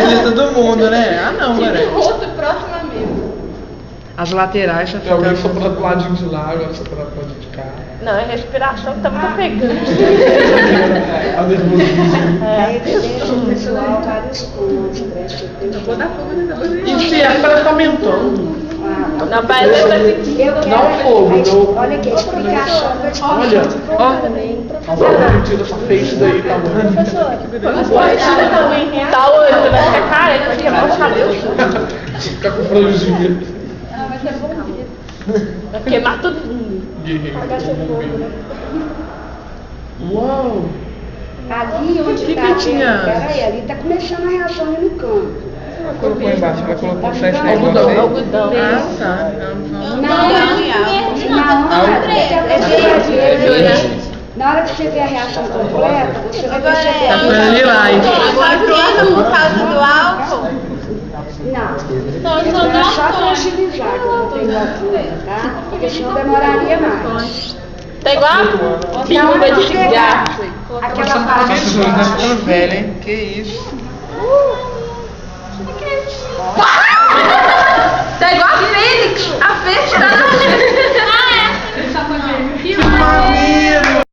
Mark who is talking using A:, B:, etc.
A: de todo mundo, né? Ah, não, galera.
B: O rosto próximo a mim.
A: As laterais já
C: Tem alguém
A: ficam...
C: soprando do ladinho de lá, agora soprando do ladinho de cá.
B: Não, é respiração que tá muito pegando.
C: A nervosismo.
D: Aí deixa o pessoal vários pontos. Eu vou dar fogo nessa coisa.
A: E se é pra tá aumentando?
B: Na base é assim.
D: Eu quero.
C: Não fogo, não.
D: Olha aqui, explicação.
C: Olha,
A: Ó,
C: agora eu tiro essa face daí, tá bom.
B: Tá hoje, vai ficar careca, vai quebrar o cabelo.
C: Fica com franjinha.
B: Vai queimar todo mundo.
A: uau.
D: Ali onde
A: Que
D: tá.
A: que tinha?
D: Peraí, ali tá começando a reação ali no canto.
C: Ela colocou embaixo, ela colocou
D: Tá
C: 7
D: ficando
C: negócios aí.
B: Algodão.
A: Ah, tá.
D: Na hora que você ver a reação completa, você vai perceber.
A: Tá ficando lilás.
B: Por causa do álcool?
D: Não, é só tranquilizar que eu botei no altura, tá? Porque senão demoraria mais.
B: Tá igual pinga de cigarro.
D: Aquela parte.
A: Jesus, tá ficando velho, hein? Que isso?